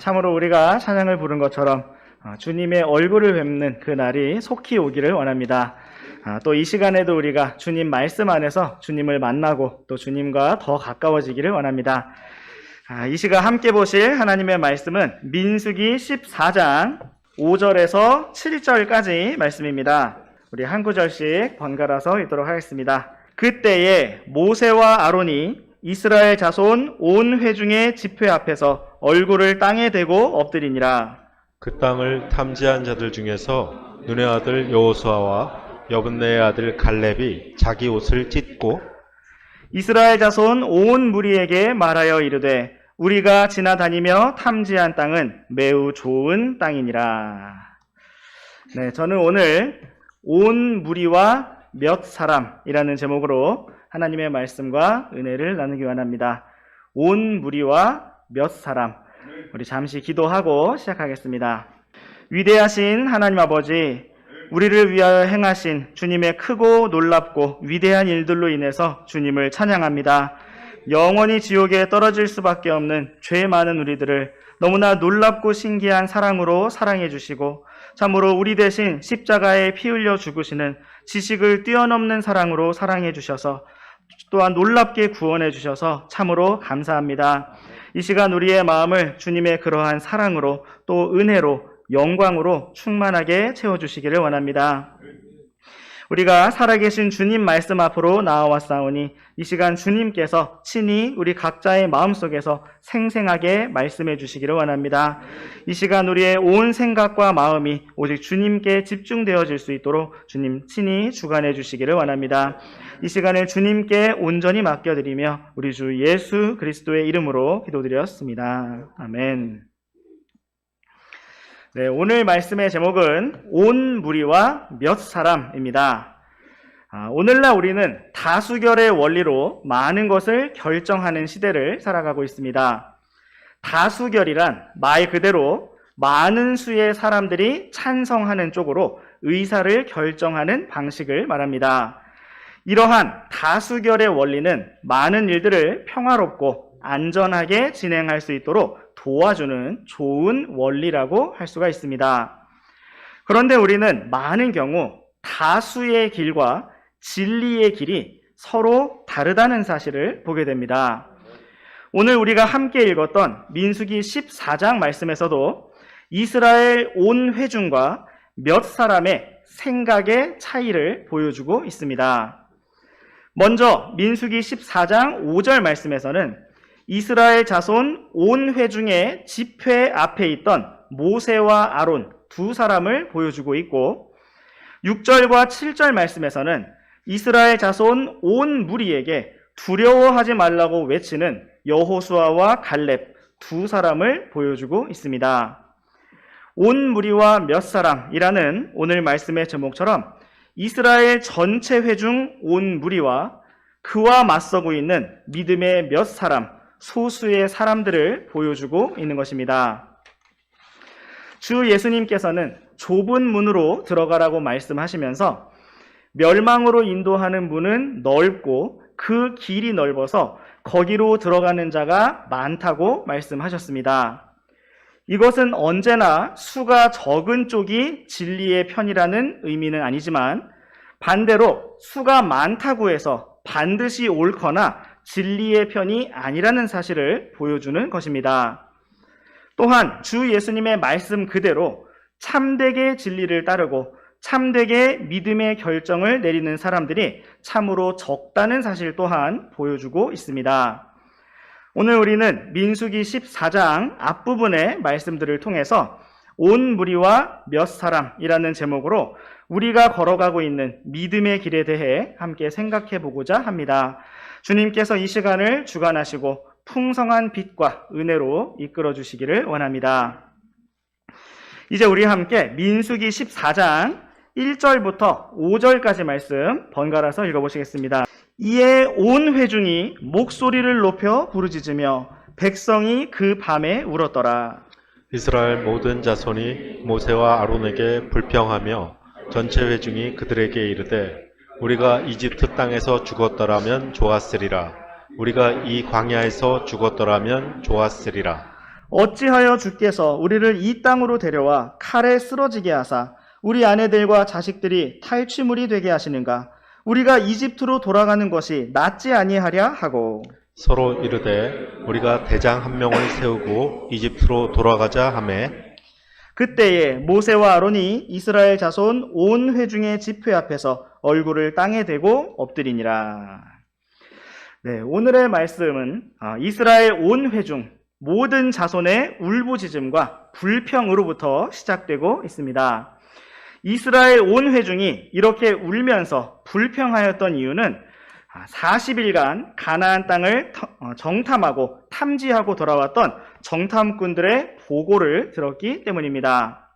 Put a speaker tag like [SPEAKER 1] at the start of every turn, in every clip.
[SPEAKER 1] 참으로 우리가 찬양을 부른 것처럼 주님의 얼굴을 뵙는 그 날이 속히 오기를 원합니다. 또 이 시간에도 우리가 주님 말씀 안에서 주님을 만나고 또 주님과 더 가까워지기를 원합니다. 이 시간 함께 보실 하나님의 말씀은 민수기 14장 5절에서 7절까지 말씀입니다. 우리 한 구절씩 번갈아서 읽도록 하겠습니다. 그때에 모세와 아론이 이스라엘 자손 온 회중의 집회 앞에서 얼굴을 땅에 대고 엎드리니라.
[SPEAKER 2] 그 땅을 탐지한 자들 중에서 눈의 아들 여호수아와 여분네의 아들 갈렙이 자기 옷을 찢고
[SPEAKER 1] 이스라엘 자손 온 무리에게 말하여 이르되 우리가 지나다니며 탐지한 땅은 매우 좋은 땅이니라. 네, 저는 오늘 온 무리와 몇 사람이라는 제목으로 하나님의 말씀과 은혜를 나누기 원합니다. 온 무리와 몇 사람. 우리 잠시 기도하고 시작하겠습니다. 위대하신 하나님 아버지, 우리를 위하여 행하신 주님의 크고 놀랍고 위대한 일들로 인해서 주님을 찬양합니다. 영원히 지옥에 떨어질 수밖에 없는 죄 많은 우리들을 너무나 놀랍고 신기한 사랑으로 사랑해 주시고 참으로 우리 대신 십자가에 피 흘려 죽으시는 지식을 뛰어넘는 사랑으로 사랑해 주셔서 또한 놀랍게 구원해 주셔서 참으로 감사합니다. 이 시간 우리의 마음을 주님의 그러한 사랑으로 또 은혜로 영광으로 충만하게 채워주시기를 원합니다. 우리가 살아계신 주님 말씀 앞으로 나와왔사오니 이 시간 주님께서 친히 우리 각자의 마음속에서 생생하게 말씀해 주시기를 원합니다. 이 시간 우리의 온 생각과 마음이 오직 주님께 집중되어질 수 있도록 주님 친히 주관해 주시기를 원합니다. 이 시간을 주님께 온전히 맡겨드리며 우리 주 예수 그리스도의 이름으로 기도드렸습니다. 아멘. 네, 오늘 말씀의 제목은 온 무리와 몇 사람입니다. 오늘날 우리는 다수결의 원리로 많은 것을 결정하는 시대를 살아가고 있습니다. 다수결이란 말 그대로 많은 수의 사람들이 찬성하는 쪽으로 의사를 결정하는 방식을 말합니다. 이러한 다수결의 원리는 많은 일들을 평화롭고 안전하게 진행할 수 있도록 도와주는 좋은 원리라고 할 수가 있습니다. 그런데 우리는 많은 경우 다수의 길과 진리의 길이 서로 다르다는 사실을 보게 됩니다. 오늘 우리가 함께 읽었던 민수기 14장 말씀에서도 이스라엘 온 회중과 몇 사람의 생각의 차이를 보여주고 있습니다. 먼저 민수기 14장 5절 말씀에서는 이스라엘 자손 온 회중의 집회 앞에 있던 모세와 아론 두 사람을 보여주고 있고 6절과 7절 말씀에서는 이스라엘 자손 온 무리에게 두려워하지 말라고 외치는 여호수아와 갈렙 두 사람을 보여주고 있습니다. 온 무리와 몇 사람이라는 오늘 말씀의 제목처럼 이스라엘 전체 회중 온 무리와 그와 맞서고 있는 믿음의 몇 사람, 소수의 사람들을 보여주고 있는 것입니다. 주 예수님께서는 좁은 문으로 들어가라고 말씀하시면서 멸망으로 인도하는 문은 넓고 그 길이 넓어서 거기로 들어가는 자가 많다고 말씀하셨습니다. 이것은 언제나 수가 적은 쪽이 진리의 편이라는 의미는 아니지만 반대로 수가 많다고 해서 반드시 옳거나 진리의 편이 아니라는 사실을 보여주는 것입니다. 또한 주 예수님의 말씀 그대로 참되게 진리를 따르고 참되게 믿음의 결정을 내리는 사람들이 참으로 적다는 사실 또한 보여주고 있습니다. 오늘 우리는 민수기 14장 앞부분의 말씀들을 통해서 온 무리와 몇 사람이라는 제목으로 우리가 걸어가고 있는 믿음의 길에 대해 함께 생각해 보고자 합니다. 주님께서 이 시간을 주관하시고 풍성한 빛과 은혜로 이끌어 주시기를 원합니다. 이제 우리 함께 민수기 14장 1절부터 5절까지 말씀 번갈아서 읽어보시겠습니다. 이에 온 회중이 목소리를 높여 부르짖으며 백성이 그 밤에 울었더라.
[SPEAKER 2] 이스라엘 모든 자손이 모세와 아론에게 불평하며 전체 회중이 그들에게 이르되 우리가 이집트 땅에서 죽었더라면 좋았으리라. 우리가 이 광야에서 죽었더라면 좋았으리라.
[SPEAKER 1] 어찌하여 주께서 우리를 이 땅으로 데려와 칼에 쓰러지게 하사 우리 아내들과 자식들이 탈취물이 되게 하시는가? 우리가 이집트로 돌아가는 것이 낫지 아니하랴 하고
[SPEAKER 2] 서로 이르되 우리가 대장 한 명을 세우고 이집트로 돌아가자 하매
[SPEAKER 1] 그때에 모세와 아론이 이스라엘 자손 온 회중의 집회 앞에서 얼굴을 땅에 대고 엎드리니라. 네, 오늘의 말씀은 이스라엘 온 회중 모든 자손의 울부짖음과 불평으로부터 시작되고 있습니다. 이스라엘 온 회중이 이렇게 울면서 불평하였던 이유는 40일간 가나안 땅을 정탐하고 탐지하고 돌아왔던 정탐꾼들의 보고를 들었기 때문입니다.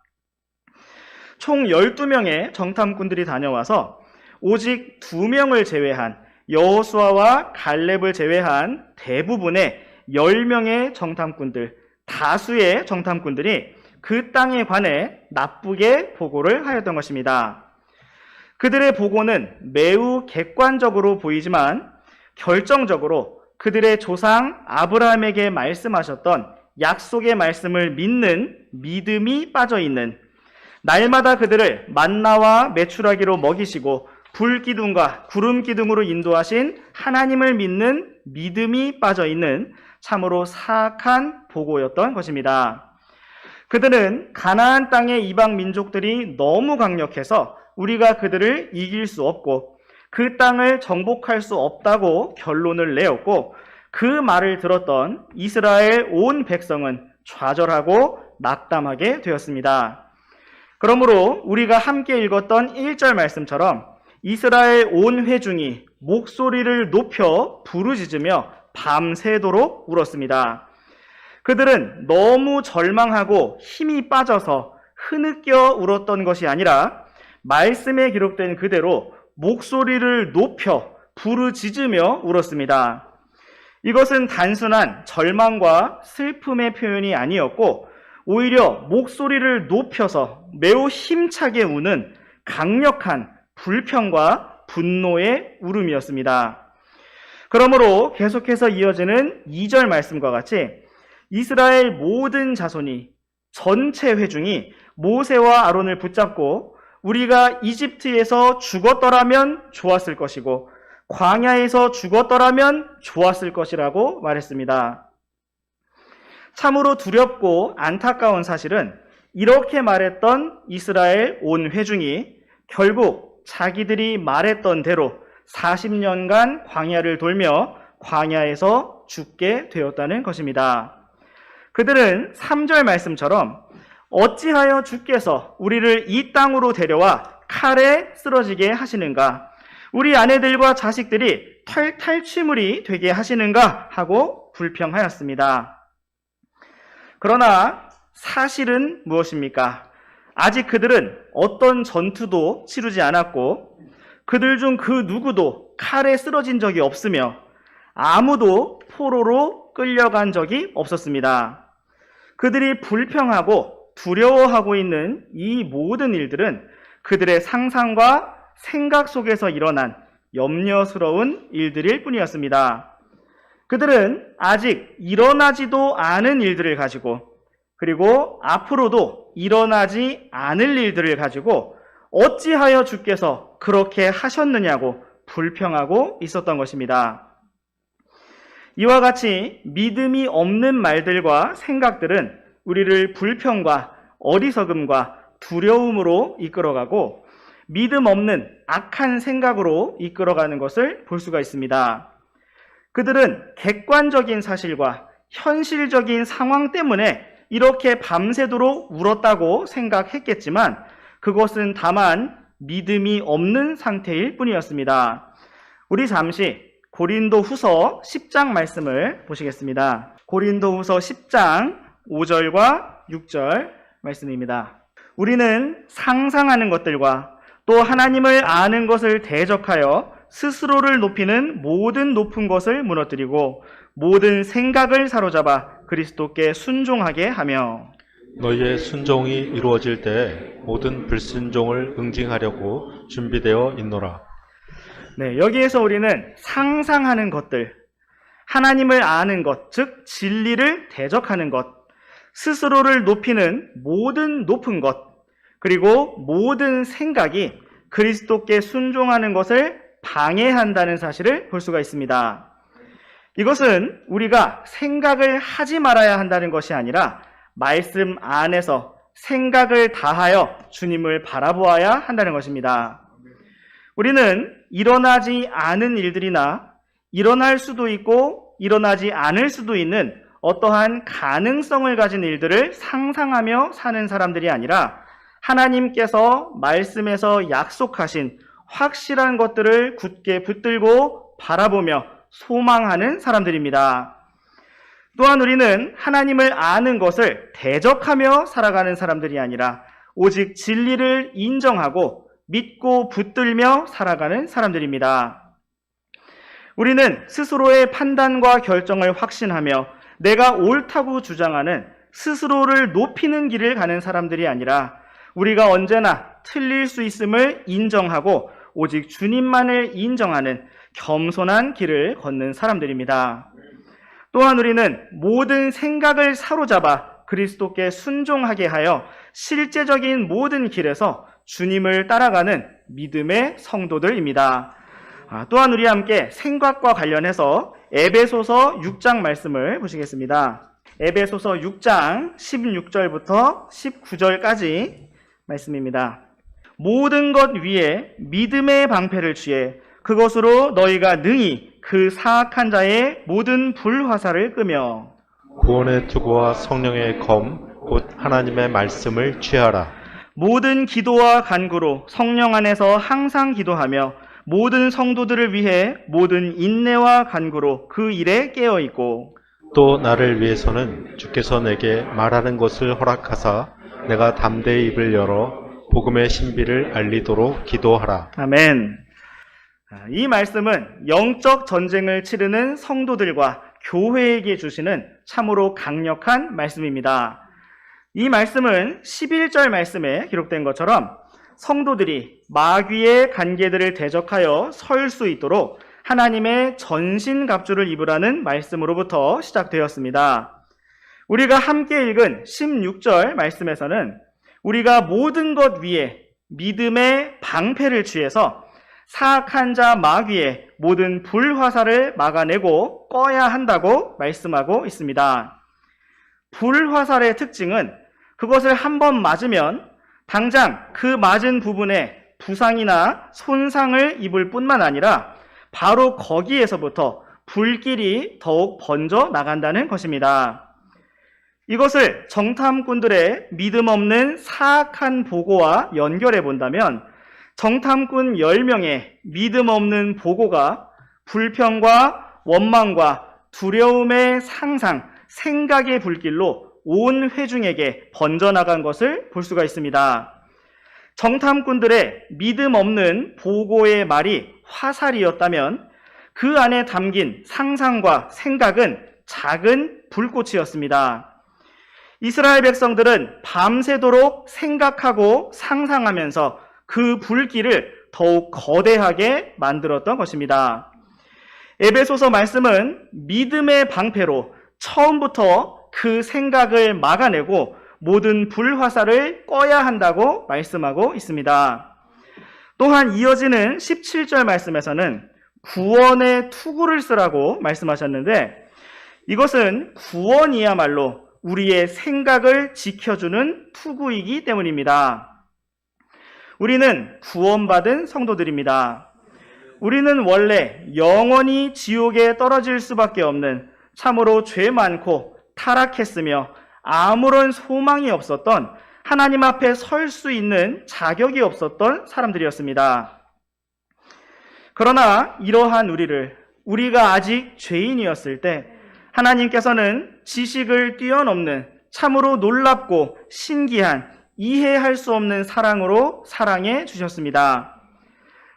[SPEAKER 1] 총 12명의 정탐꾼들이 다녀와서 오직 2명을 제외한 여호수아와 갈렙을 제외한 대부분의 10명의 정탐꾼들, 다수의 정탐꾼들이 그 땅에 관해 나쁘게 보고를 하였던 것입니다. 그들의 보고는 매우 객관적으로 보이지만 결정적으로 그들의 조상 아브라함에게 말씀하셨던 약속의 말씀을 믿는 믿음이 빠져있는, 날마다 그들을 만나와 메추라기로 먹이시고 불기둥과 구름기둥으로 인도하신 하나님을 믿는 믿음이 빠져있는 참으로 사악한 보고였던 것입니다. 그들은 가나안 땅의 이방 민족들이 너무 강력해서 우리가 그들을 이길 수 없고 그 땅을 정복할 수 없다고 결론을 내었고, 그 말을 들었던 이스라엘 온 백성은 좌절하고 낙담하게 되었습니다. 그러므로 우리가 함께 읽었던 1절 말씀처럼 이스라엘 온 회중이 목소리를 높여 부르짖으며 밤새도록 울었습니다. 그들은 너무 절망하고 힘이 빠져서 흐느껴 울었던 것이 아니라 말씀에 기록된 그대로 목소리를 높여 부르짖으며 울었습니다. 이것은 단순한 절망과 슬픔의 표현이 아니었고 오히려 목소리를 높여서 매우 힘차게 우는 강력한 불평과 분노의 울음이었습니다. 그러므로 계속해서 이어지는 2절 말씀과 같이 이스라엘 모든 자손이, 전체 회중이 모세와 아론을 붙잡고 우리가 이집트에서 죽었더라면 좋았을 것이고 광야에서 죽었더라면 좋았을 것이라고 말했습니다. 참으로 두렵고 안타까운 사실은 이렇게 말했던 이스라엘 온 회중이 결국 자기들이 말했던 대로 40년간 광야를 돌며 광야에서 죽게 되었다는 것입니다. 그들은 3절 말씀처럼 어찌하여 주께서 우리를 이 땅으로 데려와 칼에 쓰러지게 하시는가? 우리 아내들과 자식들이 탈취물이 되게 하시는가? 하고 불평하였습니다. 그러나 사실은 무엇입니까? 아직 그들은 어떤 전투도 치르지 않았고 그들 중 그 누구도 칼에 쓰러진 적이 없으며 아무도 포로로 끌려간 적이 없었습니다. 그들이 불평하고 두려워하고 있는 이 모든 일들은 그들의 상상과 생각 속에서 일어난 염려스러운 일들일 뿐이었습니다. 그들은 아직 일어나지도 않은 일들을 가지고 그리고 앞으로도 일어나지 않을 일들을 가지고 어찌하여 주께서 그렇게 하셨느냐고 불평하고 있었던 것입니다. 이와 같이 믿음이 없는 말들과 생각들은 우리를 불평과 어리석음과 두려움으로 이끌어가고 믿음 없는 악한 생각으로 이끌어가는 것을 볼 수가 있습니다. 그들은 객관적인 사실과 현실적인 상황 때문에 이렇게 밤새도록 울었다고 생각했겠지만 그것은 다만 믿음이 없는 상태일 뿐이었습니다. 우리 잠시 고린도 후서 10장 말씀을 보시겠습니다. 고린도 후서 10장 5절과 6절 말씀입니다. 우리는 상상하는 것들과 또 하나님을 아는 것을 대적하여 스스로를 높이는 모든 높은 것을 무너뜨리고 모든 생각을 사로잡아 그리스도께 순종하게 하며
[SPEAKER 2] 너희의 순종이 이루어질 때 모든 불순종을 응징하려고 준비되어 있노라.
[SPEAKER 1] 네, 여기에서 우리는 상상하는 것들, 하나님을 아는 것, 즉 진리를 대적하는 것, 스스로를 높이는 모든 높은 것, 그리고 모든 생각이 그리스도께 순종하는 것을 방해한다는 사실을 볼 수가 있습니다. 이것은 우리가 생각을 하지 말아야 한다는 것이 아니라 말씀 안에서 생각을 다하여 주님을 바라보아야 한다는 것입니다. 우리는 일어나지 않은 일들이나 일어날 수도 있고 일어나지 않을 수도 있는 어떠한 가능성을 가진 일들을 상상하며 사는 사람들이 아니라 하나님께서 말씀에서 약속하신 확실한 것들을 굳게 붙들고 바라보며 소망하는 사람들입니다. 또한 우리는 하나님을 아는 것을 대적하며 살아가는 사람들이 아니라 오직 진리를 인정하고 믿고 붙들며 살아가는 사람들입니다. 우리는 스스로의 판단과 결정을 확신하며 내가 옳다고 주장하는 스스로를 높이는 길을 가는 사람들이 아니라 우리가 언제나 틀릴 수 있음을 인정하고 오직 주님만을 인정하는 겸손한 길을 걷는 사람들입니다. 또한 우리는 모든 생각을 사로잡아 그리스도께 순종하게 하여 실제적인 모든 길에서 주님을 따라가는 믿음의 성도들입니다. 또한 우리 함께 생각과 관련해서 에베소서 6장 말씀을 보시겠습니다. 에베소서 6장 16절부터 19절까지 말씀입니다. 모든 것 위에 믿음의 방패를 취해 그것으로 너희가 능히 그 사악한 자의 모든 불화살을 끄며
[SPEAKER 2] 구원의 투구와 성령의 검, 곧 하나님의 말씀을 취하라.
[SPEAKER 1] 모든 기도와 간구로 성령 안에서 항상 기도하며 모든 성도들을 위해 모든 인내와 간구로 그 일에 깨어있고
[SPEAKER 2] 또 나를 위해서는 주께서 내게 말하는 것을 허락하사 내가 담대히 입을 열어 복음의 신비를 알리도록 기도하라.
[SPEAKER 1] 아멘. 이 말씀은 영적 전쟁을 치르는 성도들과 교회에게 주시는 참으로 강력한 말씀입니다. 이 말씀은 11절 말씀에 기록된 것처럼 성도들이 마귀의 관계들을 대적하여 설 수 있도록 하나님의 전신갑주를 입으라는 말씀으로부터 시작되었습니다. 우리가 함께 읽은 16절 말씀에서는 우리가 모든 것 위에 믿음의 방패를 취해서 사악한 자 마귀의 모든 불화살을 막아내고 꺼야 한다고 말씀하고 있습니다. 불화살의 특징은 그것을 한번 맞으면 당장 그 맞은 부분에 부상이나 손상을 입을 뿐만 아니라 바로 거기에서부터 불길이 더욱 번져 나간다는 것입니다. 이것을 정탐꾼들의 믿음 없는 사악한 보고와 연결해 본다면 정탐꾼 10명의 믿음 없는 보고가 불평과 원망과 두려움의 상상, 생각의 불길로 온 회중에게 번져나간 것을 볼 수가 있습니다. 정탐꾼들의 믿음 없는 보고의 말이 화살이었다면 그 안에 담긴 상상과 생각은 작은 불꽃이었습니다. 이스라엘 백성들은 밤새도록 생각하고 상상하면서 그 불길을 더욱 거대하게 만들었던 것입니다. 에베소서 말씀은 믿음의 방패로 처음부터 그 생각을 막아내고 모든 불화살을 꺼야 한다고 말씀하고 있습니다. 또한 이어지는 17절 말씀에서는 구원의 투구를 쓰라고 말씀하셨는데 이것은 구원이야말로 우리의 생각을 지켜주는 투구이기 때문입니다. 우리는 구원받은 성도들입니다. 우리는 원래 영원히 지옥에 떨어질 수밖에 없는 참으로 죄 많고 타락했으며 아무런 소망이 없었던 하나님 앞에 설 수 있는 자격이 없었던 사람들이었습니다. 그러나 이러한 우리가 아직 죄인이었을 때 하나님께서는 지식을 뛰어넘는 참으로 놀랍고 신기한 이해할 수 없는 사랑으로 사랑해 주셨습니다.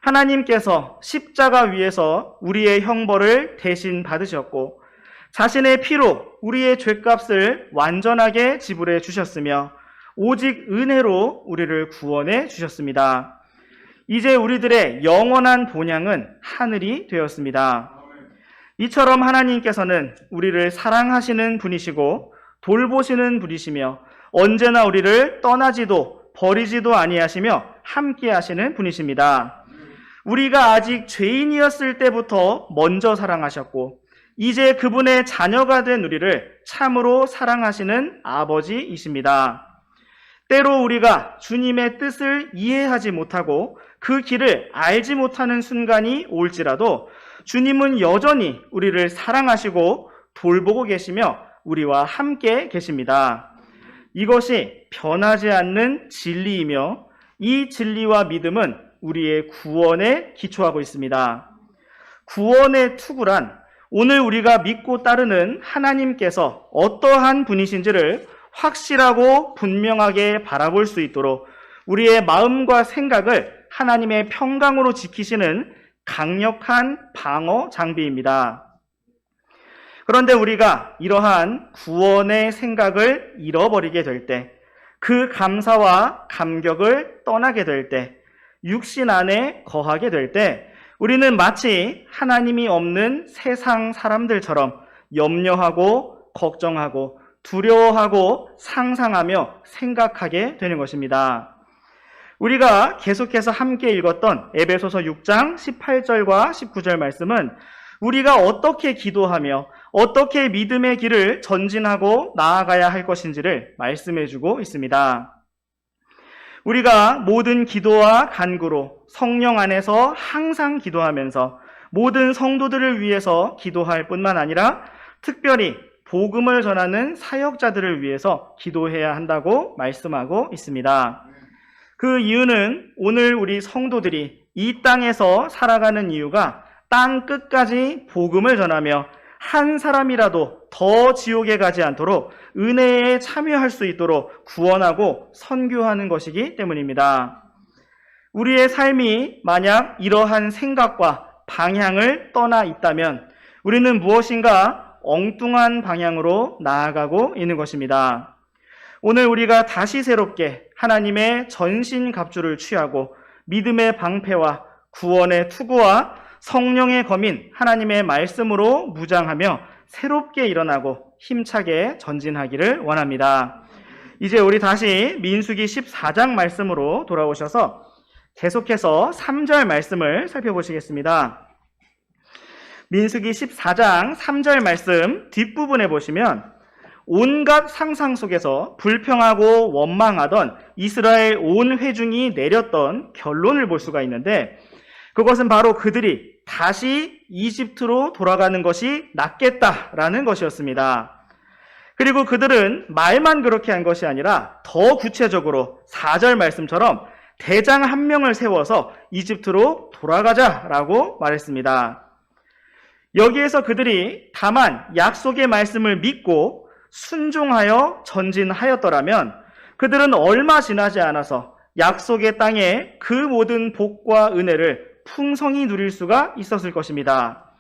[SPEAKER 1] 하나님께서 십자가 위에서 우리의 형벌을 대신 받으셨고 자신의 피로 우리의 죄값을 완전하게 지불해 주셨으며 오직 은혜로 우리를 구원해 주셨습니다. 이제 우리들의 영원한 본향은 하늘이 되었습니다. 이처럼 하나님께서는 우리를 사랑하시는 분이시고 돌보시는 분이시며 언제나 우리를 떠나지도 버리지도 아니하시며 함께 하시는 분이십니다. 우리가 아직 죄인이었을 때부터 먼저 사랑하셨고 이제 그분의 자녀가 된 우리를 참으로 사랑하시는 아버지이십니다. 때로 우리가 주님의 뜻을 이해하지 못하고 그 길을 알지 못하는 순간이 올지라도 주님은 여전히 우리를 사랑하시고 돌보고 계시며 우리와 함께 계십니다. 이것이 변하지 않는 진리이며 이 진리와 믿음은 우리의 구원에 기초하고 있습니다. 구원의 투구란 오늘 우리가 믿고 따르는 하나님께서 어떠한 분이신지를 확실하고 분명하게 바라볼 수 있도록 우리의 마음과 생각을 하나님의 평강으로 지키시는 강력한 방어 장비입니다. 그런데 우리가 이러한 구원의 생각을 잃어버리게 될 때, 그 감사와 감격을 떠나게 될 때, 육신 안에 거하게 될 때, 우리는 마치 하나님이 없는 세상 사람들처럼 염려하고 걱정하고 두려워하고 상상하며 생각하게 되는 것입니다. 우리가 계속해서 함께 읽었던 에베소서 6장 18절과 19절 말씀은 우리가 어떻게 기도하며 어떻게 믿음의 길을 전진하고 나아가야 할 것인지를 말씀해주고 있습니다. 우리가 모든 기도와 간구로 성령 안에서 항상 기도하면서 모든 성도들을 위해서 기도할 뿐만 아니라 특별히 복음을 전하는 사역자들을 위해서 기도해야 한다고 말씀하고 있습니다. 그 이유는 오늘 우리 성도들이 이 땅에서 살아가는 이유가 땅 끝까지 복음을 전하며 한 사람이라도 더 지옥에 가지 않도록 은혜에 참여할 수 있도록 구원하고 선교하는 것이기 때문입니다. 우리의 삶이 만약 이러한 생각과 방향을 떠나 있다면 우리는 무엇인가 엉뚱한 방향으로 나아가고 있는 것입니다. 오늘 우리가 다시 새롭게 하나님의 전신갑주를 취하고 믿음의 방패와 구원의 투구와 성령의 검인 하나님의 말씀으로 무장하며 새롭게 일어나고 힘차게 전진하기를 원합니다. 이제 우리 다시 민수기 14장 말씀으로 돌아오셔서 계속해서 3절 말씀을 살펴보시겠습니다. 민수기 14장 3절 말씀 뒷부분에 보시면 온갖 상상 속에서 불평하고 원망하던 이스라엘 온 회중이 내렸던 결론을 볼 수가 있는데 그것은 바로 그들이 다시 이집트로 돌아가는 것이 낫겠다라는 것이었습니다. 그리고 그들은 말만 그렇게 한 것이 아니라 더 구체적으로 4절 말씀처럼 대장 한 명을 세워서 이집트로 돌아가자라고 말했습니다. 여기에서 그들이 다만 약속의 말씀을 믿고 순종하여 전진하였더라면 그들은 얼마 지나지 않아서 약속의 땅에 그 모든 복과 은혜를 풍성히 누릴 수가 있었을 것입니다.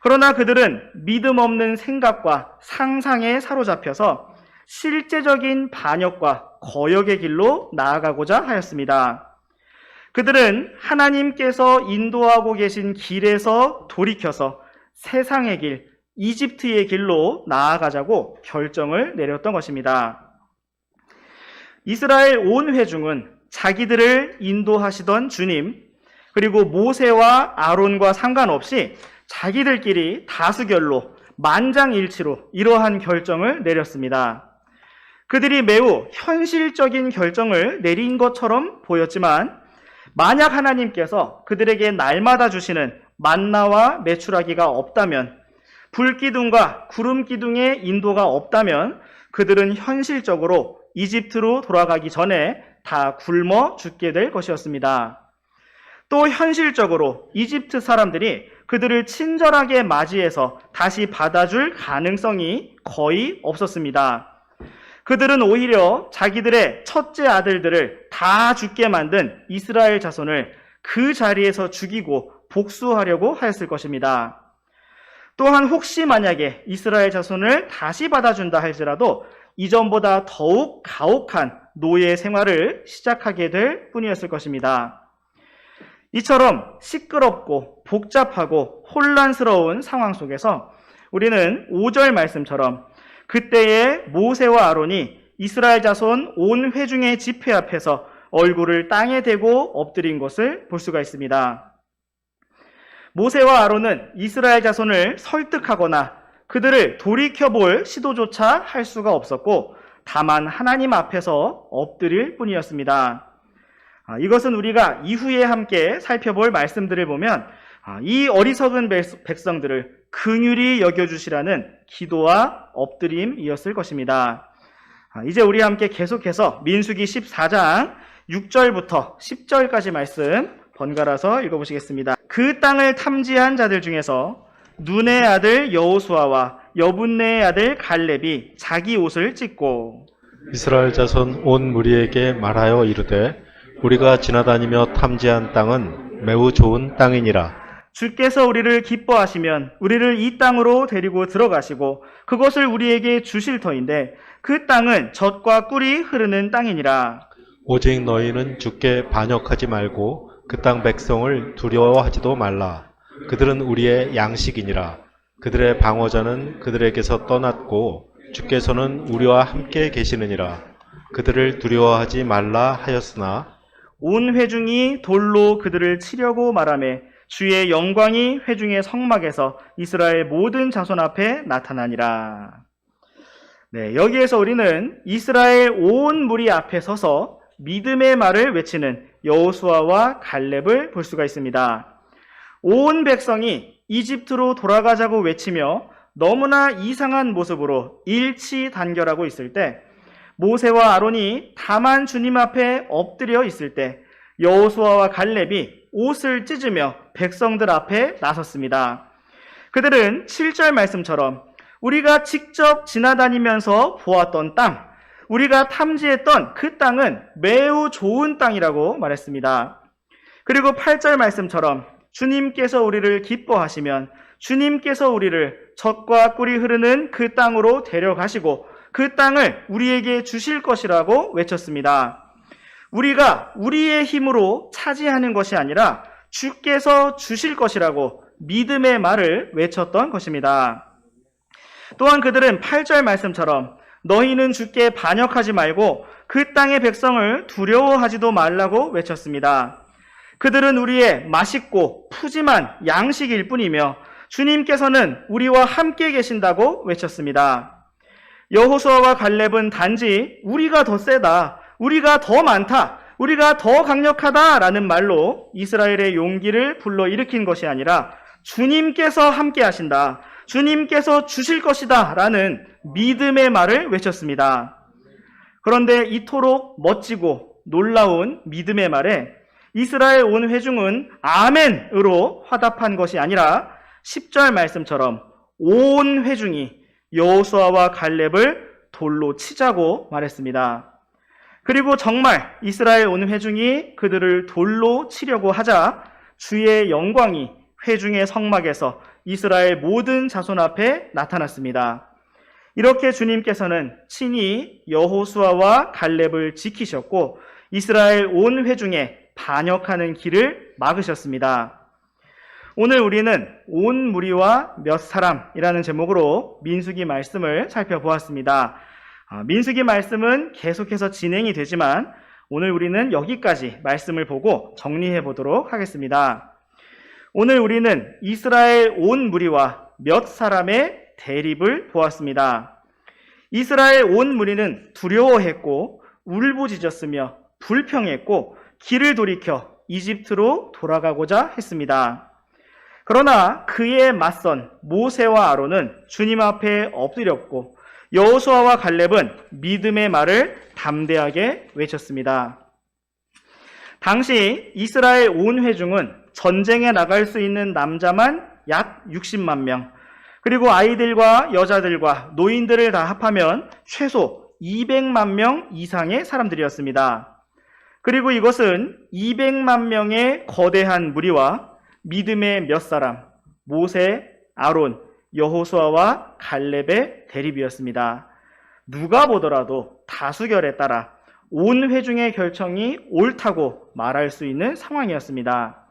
[SPEAKER 1] 그러나 그들은 믿음 없는 생각과 상상에 사로잡혀서 실제적인 반역과 거역의 길로 나아가고자 하였습니다. 그들은 하나님께서 인도하고 계신 길에서 돌이켜서 세상의 길, 이집트의 길로 나아가자고 결정을 내렸던 것입니다. 이스라엘 온 회중은 자기들을 인도하시던 주님, 그리고 모세와 아론과 상관없이 자기들끼리 다수결로 만장일치로 이러한 결정을 내렸습니다. 그들이 매우 현실적인 결정을 내린 것처럼 보였지만 만약 하나님께서 그들에게 날마다 주시는 만나와 메추라기가 없다면, 불기둥과 구름기둥의 인도가 없다면 그들은 현실적으로 이집트로 돌아가기 전에 다 굶어 죽게 될 것이었습니다. 또 현실적으로 이집트 사람들이 그들을 친절하게 맞이해서 다시 받아줄 가능성이 거의 없었습니다. 그들은 오히려 자기들의 첫째 아들들을 다 죽게 만든 이스라엘 자손을 그 자리에서 죽이고 복수하려고 하였을 것입니다. 또한 혹시 만약에 이스라엘 자손을 다시 받아준다 할지라도 이전보다 더욱 가혹한 노예 생활을 시작하게 될 뿐이었을 것입니다. 이처럼 시끄럽고 복잡하고 혼란스러운 상황 속에서 우리는 5절 말씀처럼 그때에 모세와 아론이 이스라엘 자손 온 회중의 집회 앞에서 얼굴을 땅에 대고 엎드린 것을 볼 수가 있습니다. 모세와 아론은 이스라엘 자손을 설득하거나 그들을 돌이켜볼 시도조차 할 수가 없었고 다만 하나님 앞에서 엎드릴 뿐이었습니다. 이것은 우리가 이후에 함께 살펴볼 말씀들을 보면 이 어리석은 백성들을 긍휼히 여겨주시라는 기도와 엎드림이었을 것입니다. 이제 우리 함께 계속해서 민수기 14장 6절부터 10절까지 말씀 번갈아서 읽어보시겠습니다. 그 땅을 탐지한 자들 중에서 눈의 아들 여호수아와 여분네의 아들 갈렙이 자기 옷을 찢고
[SPEAKER 2] 이스라엘 자손 온 무리에게 말하여 이르되 우리가 지나다니며 탐지한 땅은 매우 좋은 땅이니라.
[SPEAKER 1] 주께서 우리를 기뻐하시면 우리를 이 땅으로 데리고 들어가시고 그것을 우리에게 주실 터인데 그 땅은 젖과 꿀이 흐르는 땅이니라.
[SPEAKER 2] 오직 너희는 주께 반역하지 말고 그 땅 백성을 두려워하지도 말라. 그들은 우리의 양식이니라. 그들의 방어자는 그들에게서 떠났고 주께서는 우리와 함께 계시느니라. 그들을 두려워하지 말라 하였으나
[SPEAKER 1] 온 회중이 돌로 그들을 치려고 말하매 주의 영광이 회중의 성막에서 이스라엘 모든 자손 앞에 나타나니라. 네, 여기에서 우리는 이스라엘 온 무리 앞에 서서 믿음의 말을 외치는 여호수아와 갈렙을 볼 수가 있습니다. 온 백성이 이집트로 돌아가자고 외치며 너무나 이상한 모습으로 일치단결하고 있을 때 모세와 아론이 다만 주님 앞에 엎드려 있을 때 여호수아와 갈렙이 옷을 찢으며 백성들 앞에 나섰습니다. 그들은 7절 말씀처럼 우리가 직접 지나다니면서 보았던 땅, 우리가 탐지했던 그 땅은 매우 좋은 땅이라고 말했습니다. 그리고 8절 말씀처럼 주님께서 우리를 기뻐하시면 주님께서 우리를 젖과 꿀이 흐르는 그 땅으로 데려가시고 그 땅을 우리에게 주실 것이라고 외쳤습니다. 우리가 우리의 힘으로 차지하는 것이 아니라 주께서 주실 것이라고 믿음의 말을 외쳤던 것입니다. 또한 그들은 8절 말씀처럼 너희는 주께 반역하지 말고 그 땅의 백성을 두려워하지도 말라고 외쳤습니다. 그들은 우리의 맛있고 푸짐한 양식일 뿐이며 주님께서는 우리와 함께 계신다고 외쳤습니다. 여호수아와 갈렙은 단지 우리가 더 세다, 우리가 더 많다, 우리가 더 강력하다라는 말로 이스라엘의 용기를 불러일으킨 것이 아니라 주님께서 함께 하신다, 주님께서 주실 것이다 라는 믿음의 말을 외쳤습니다. 그런데 이토록 멋지고 놀라운 믿음의 말에 이스라엘 온 회중은 아멘으로 화답한 것이 아니라 10절 말씀처럼 온 회중이 여호수아와 갈렙을 돌로 치자고 말했습니다. 그리고 정말 이스라엘 온 회중이 그들을 돌로 치려고 하자 주의 영광이 회중의 성막에서 이스라엘 모든 자손 앞에 나타났습니다. 이렇게 주님께서는 친히 여호수아와 갈렙을 지키셨고 이스라엘 온 회중에 반역하는 길을 막으셨습니다. 오늘 우리는 온 무리와 몇 사람이라는 제목으로 민수기 말씀을 살펴보았습니다. 민수기 말씀은 계속해서 진행이 되지만 오늘 우리는 여기까지 말씀을 보고 정리해 보도록 하겠습니다. 오늘 우리는 이스라엘 온 무리와 몇 사람의 대립을 보았습니다. 이스라엘 온 무리는 두려워했고 울부짖었으며 불평했고 길을 돌이켜 이집트로 돌아가고자 했습니다. 그러나 그에 맞선 모세와 아론은 주님 앞에 엎드렸고 여호수아와 갈렙은 믿음의 말을 담대하게 외쳤습니다. 당시 이스라엘 온 회중은 전쟁에 나갈 수 있는 남자만 약 60만 명, 그리고 아이들과 여자들과 노인들을 다 합하면 최소 200만 명 이상의 사람들이었습니다. 그리고 이것은 200만 명의 거대한 무리와 믿음의 몇 사람, 모세, 아론, 여호수아와 갈렙의 대립이었습니다. 누가 보더라도 다수결에 따라 온 회중의 결정이 옳다고 말할 수 있는 상황이었습니다.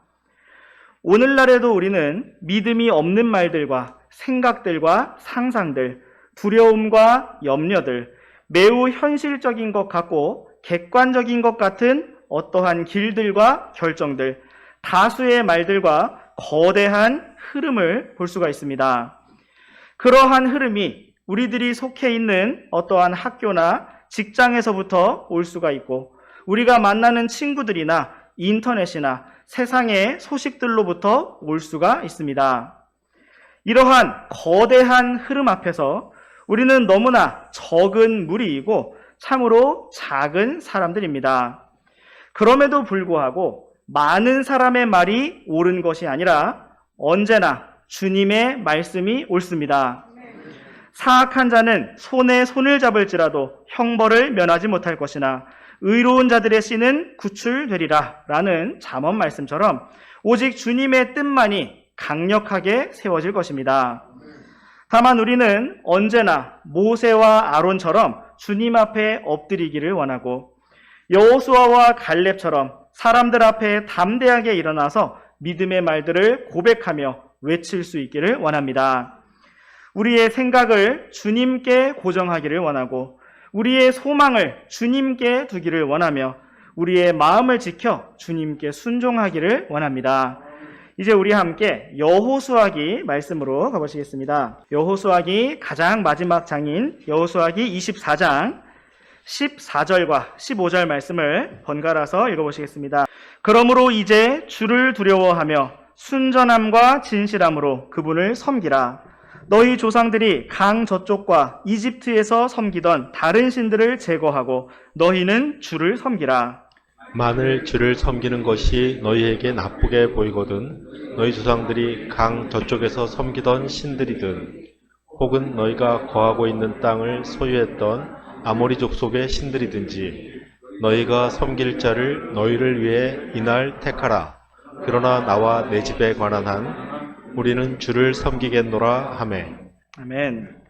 [SPEAKER 1] 오늘날에도 우리는 믿음이 없는 말들과 생각들과 상상들, 두려움과 염려들, 매우 현실적인 것 같고 객관적인 것 같은 어떠한 길들과 결정들, 다수의 말들과 거대한 흐름을 볼 수가 있습니다. 그러한 흐름이 우리들이 속해 있는 어떠한 학교나 직장에서부터 올 수가 있고, 우리가 만나는 친구들이나 인터넷이나 세상의 소식들로부터 올 수가 있습니다. 이러한 거대한 흐름 앞에서 우리는 너무나 적은 무리이고 참으로 작은 사람들입니다. 그럼에도 불구하고 많은 사람의 말이 옳은 것이 아니라 언제나 주님의 말씀이 옳습니다. 사악한 자는 손에 손을 잡을지라도 형벌을 면하지 못할 것이나 의로운 자들의 씨는 구출되리라 라는 잠언 말씀처럼 오직 주님의 뜻만이 강력하게 세워질 것입니다. 다만 우리는 언제나 모세와 아론처럼 주님 앞에 엎드리기를 원하고 여호수아와 갈렙처럼 사람들 앞에 담대하게 일어나서 믿음의 말들을 고백하며 외칠 수 있기를 원합니다. 우리의 생각을 주님께 고정하기를 원하고 우리의 소망을 주님께 두기를 원하며 우리의 마음을 지켜 주님께 순종하기를 원합니다. 이제 우리 함께 여호수아기 말씀으로 가보시겠습니다. 여호수아기 가장 마지막 장인 여호수아기 24장 14절과 15절 말씀을 번갈아서 읽어보시겠습니다. 그러므로 이제 주를 두려워하며 순전함과 진실함으로 그분을 섬기라. 너희 조상들이 강 저쪽과 이집트에서 섬기던 다른 신들을 제거하고 너희는 주를 섬기라.
[SPEAKER 2] 만일 주를 섬기는 것이 너희에게 나쁘게 보이거든 너희 조상들이 강 저쪽에서 섬기던 신들이든 혹은 너희가 거하고 있는 땅을 소유했던 아모리 족속의 신들이든지 너희가 섬길 자를 너희를 위해 이날 택하라. 그러나 나와 내 집에 관한 한 우리는 주를 섬기겠노라 하매.
[SPEAKER 1] 아멘.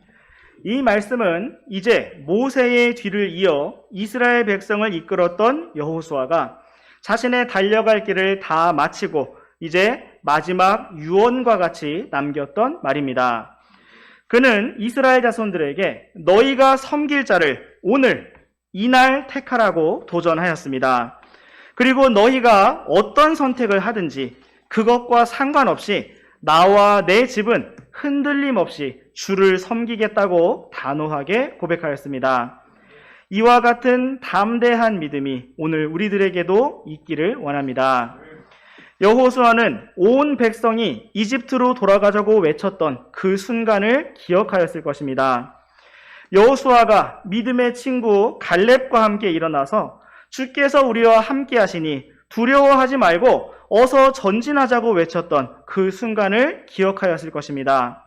[SPEAKER 1] 이 말씀은 이제 모세의 뒤를 이어 이스라엘 백성을 이끌었던 여호수아가 자신의 달려갈 길을 다 마치고 이제 마지막 유언과 같이 남겼던 말입니다. 그는 이스라엘 자손들에게 너희가 섬길 자를 오늘 이날 택하라고 도전하였습니다. 그리고 너희가 어떤 선택을 하든지 그것과 상관없이 나와 내 집은 흔들림 없이 주를 섬기겠다고 단호하게 고백하였습니다. 이와 같은 담대한 믿음이 오늘 우리들에게도 있기를 원합니다. 여호수아는 온 백성이 이집트로 돌아가자고 외쳤던 그 순간을 기억하였을 것입니다. 여호수아가 믿음의 친구 갈렙과 함께 일어나서 주께서 우리와 함께 하시니 두려워하지 말고 어서 전진하자고 외쳤던 그 순간을 기억하였을 것입니다.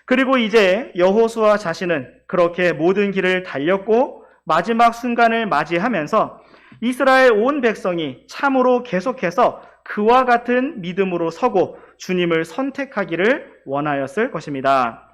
[SPEAKER 1] 그리고 이제 여호수아 자신은 그렇게 모든 길을 달렸고 마지막 순간을 맞이하면서 이스라엘 온 백성이 참으로 계속해서 그와 같은 믿음으로 서고 주님을 선택하기를 원하였을 것입니다.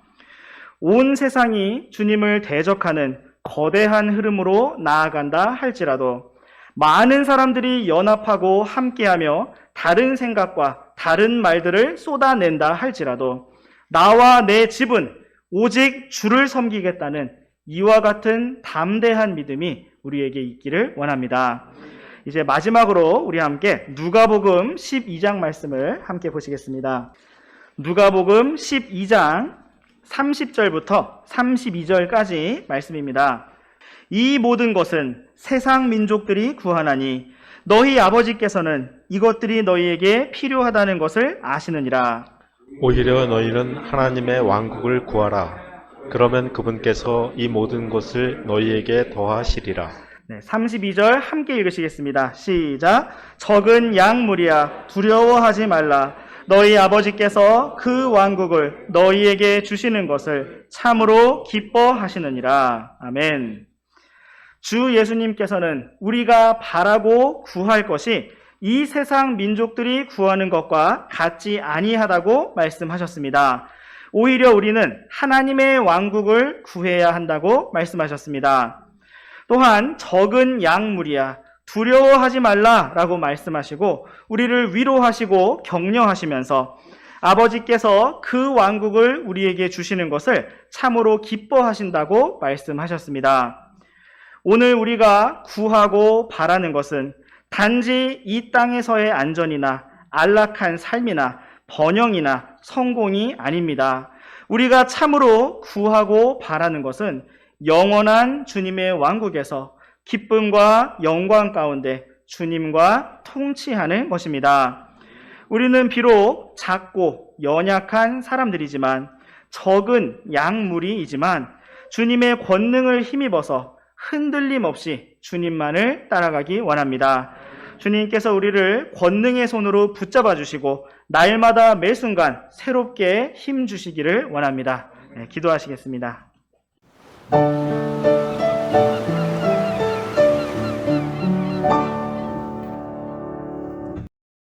[SPEAKER 1] 온 세상이 주님을 대적하는 거대한 흐름으로 나아간다 할지라도 많은 사람들이 연합하고 함께하며 다른 생각과 다른 말들을 쏟아낸다 할지라도 나와 내 집은 오직 주를 섬기겠다는 이와 같은 담대한 믿음이 우리에게 있기를 원합니다. 이제 마지막으로 우리 함께 누가복음 12장 말씀을 함께 보시겠습니다. 누가복음 12장 30절부터 32절까지 말씀입니다. 이 모든 것은 세상 민족들이 구하나니 너희 아버지께서는 이것들이 너희에게 필요하다는 것을 아시느니라.
[SPEAKER 2] 오히려 너희는 하나님의 왕국을 구하라. 그러면 그분께서 이 모든 것을 너희에게 더하시리라.
[SPEAKER 1] 32절 함께 읽으시겠습니다. 시작. 적은 양 무리야 두려워하지 말라. 너희 아버지께서 그 왕국을 너희에게 주시는 것을 참으로 기뻐하시느니라. 아멘. 주 예수님께서는 우리가 바라고 구할 것이 이 세상 민족들이 구하는 것과 같지 아니하다고 말씀하셨습니다. 오히려 우리는 하나님의 왕국을 구해야 한다고 말씀하셨습니다. 또한 적은 양무리야 두려워하지 말라라고 말씀하시고 우리를 위로하시고 격려하시면서 아버지께서 그 왕국을 우리에게 주시는 것을 참으로 기뻐하신다고 말씀하셨습니다. 오늘 우리가 구하고 바라는 것은 단지 이 땅에서의 안전이나 안락한 삶이나 번영이나 성공이 아닙니다. 우리가 참으로 구하고 바라는 것은 영원한 주님의 왕국에서 기쁨과 영광 가운데 주님과 통치하는 것입니다. 우리는 비록 작고 연약한 사람들이지만 적은 양무리이지만 주님의 권능을 힘입어서 흔들림 없이 주님만을 따라가기 원합니다. 주님께서 우리를 권능의 손으로 붙잡아 주시고 날마다 매 순간 새롭게 힘 주시기를 원합니다. 네, 기도하시겠습니다.